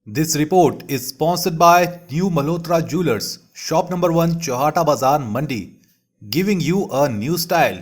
This report is sponsored by New Malhotra Jewelers, shop number 1, Chauhata Bazaar, Mandi, giving you a new style.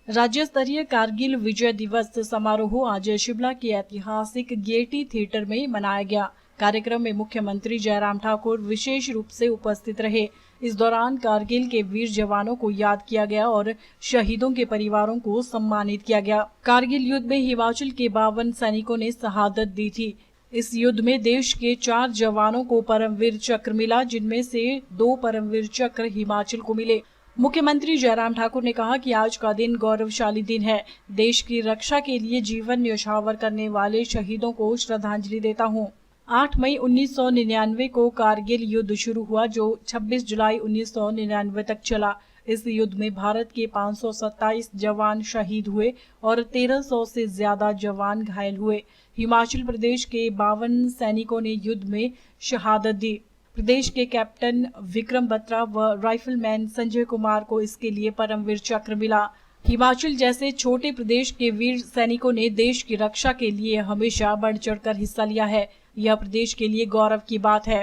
राज्य स्तरीय कारगिल विजय दिवस समारोह आज शिमला के ऐतिहासिक गेयटी थिएटर में मनाया गया। कार्यक्रम में मुख्यमंत्री जयराम ठाकुर विशेष रूप से उपस्थित रहे। इस दौरान कारगिल के वीर जवानों को याद किया गया और शहीदों के परिवारों को सम्मानित किया गया। कारगिल युद्ध में हिमाचल के 52 सैनिकों ने शहादत दी थी। इस युद्ध में देश के 4 जवानों को परमवीर चक्र मिला, जिनमें से 2 परमवीर चक्र हिमाचल को मिले। मुख्यमंत्री जयराम ठाकुर ने कहा कि आज का दिन गौरवशाली दिन है। देश की रक्षा के लिए जीवन न्यौछावर करने वाले शहीदों को श्रद्धांजलि देता हूं। 8 मई 1999 को कारगिल युद्ध शुरू हुआ, जो 26 जुलाई 1999 तक चला। इस युद्ध में भारत के 527 जवान शहीद हुए और 1300 से ज्यादा जवान घायल हुए। हिमाचल प्रदेश के 52 सैनिकों ने युद्ध में शहादत दी। प्रदेश के कैप्टन विक्रम बत्रा व राइफलमैन संजय कुमार को इसके लिए परमवीर चक्र मिला। हिमाचल जैसे छोटे प्रदेश के वीर सैनिकों ने देश की रक्षा के लिए हमेशा बढ़ चढ़कर हिस्सा लिया है। यह प्रदेश के लिए गौरव की बात है।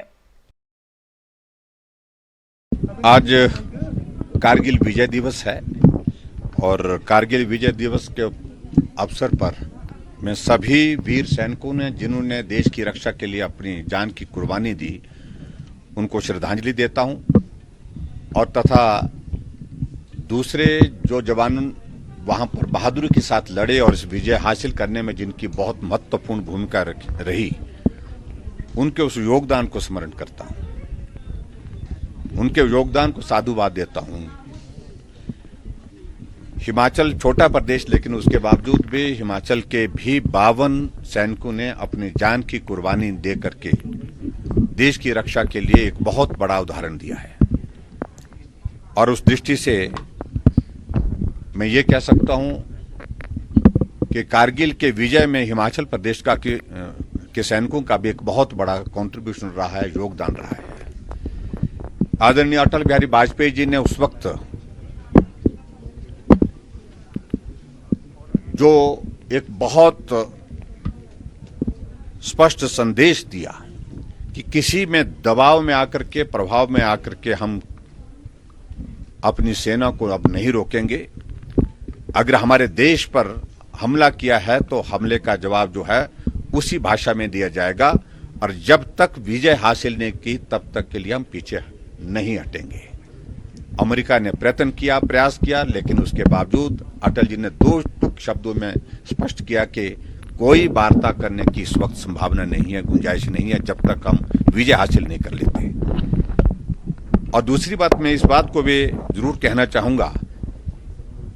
आज कारगिल विजय दिवस है और कारगिल विजय दिवस के अवसर पर मैं सभी वीर सैनिकों ने जिन्होंने देश की रक्षा के लिए अपनी जान की कुर्बानी दी, उनको श्रद्धांजलि देता हूं और तथा दूसरे जो जवान वहां पर बहादुरी के साथ लड़े और इस विजय हासिल करने में जिनकी बहुत महत्वपूर्ण भूमिका रही, उनके उस योगदान को स्मरण करता हूं, उनके योगदान को साधुवाद देता हूं। हिमाचल छोटा प्रदेश, लेकिन उसके बावजूद भी हिमाचल के भी 52 सैनिकों ने अपनी जान की कुर्बानी दे करके देश की रक्षा के लिए एक बहुत बड़ा उदाहरण दिया है। और उस दृष्टि से मैं ये कह सकता हूं कि कारगिल के विजय में हिमाचल प्रदेश के सैनिकों का भी एक बहुत बड़ा कंट्रीब्यूशन रहा है, योगदान रहा है। आदरणीय अटल बिहारी वाजपेयी जी ने उस वक्त जो एक बहुत स्पष्ट संदेश दिया कि किसी में दबाव में आकर के, प्रभाव में आकर के हम अपनी सेना को अब नहीं रोकेंगे। अगर हमारे देश पर हमला किया है तो हमले का जवाब जो है उसी भाषा में दिया जाएगा और जब तक विजय हासिल नहीं की तब तक के लिए हम पीछे नहीं हटेंगे। अमेरिका ने प्रयास किया, लेकिन उसके बावजूद अटल जी ने 2 टूक शब्दों में स्पष्ट किया कि कोई वार्ता करने की इस वक्त संभावना नहीं है, गुंजाइश नहीं है, जब तक हम विजय हासिल नहीं कर लेते। और दूसरी बात, मैं इस बात को भी जरूर कहना चाहूंगा,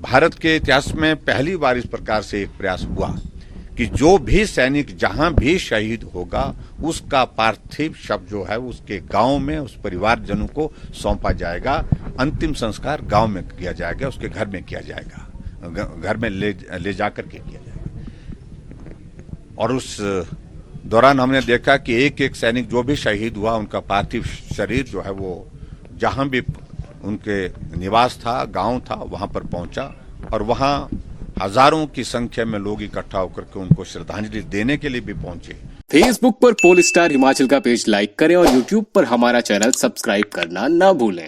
भारत के इतिहास में पहली बार इस प्रकार से एक प्रयास हुआ कि जो भी सैनिक जहां भी शहीद होगा उसका पार्थिव शव जो है उसके गांव में उस परिवारजनों को सौंपा जाएगा। अंतिम संस्कार गांव में किया जाएगा, उसके घर में किया जाएगा, घर में ले जाकर के किया जाएगा। और उस दौरान हमने देखा कि एक सैनिक जो भी शहीद हुआ उनका पार्थिव शरीर जो है वो जहां भी उनके निवास था, गांव था, वहां पर पहुंचा और वहां हजारों की संख्या में लोग इकट्ठा होकर के उनको श्रद्धांजलि देने के लिए भी पहुंचे। फेसबुक पर पोल स्टार हिमाचल का पेज लाइक करें और यूट्यूब पर हमारा चैनल सब्सक्राइब करना ना भूलें।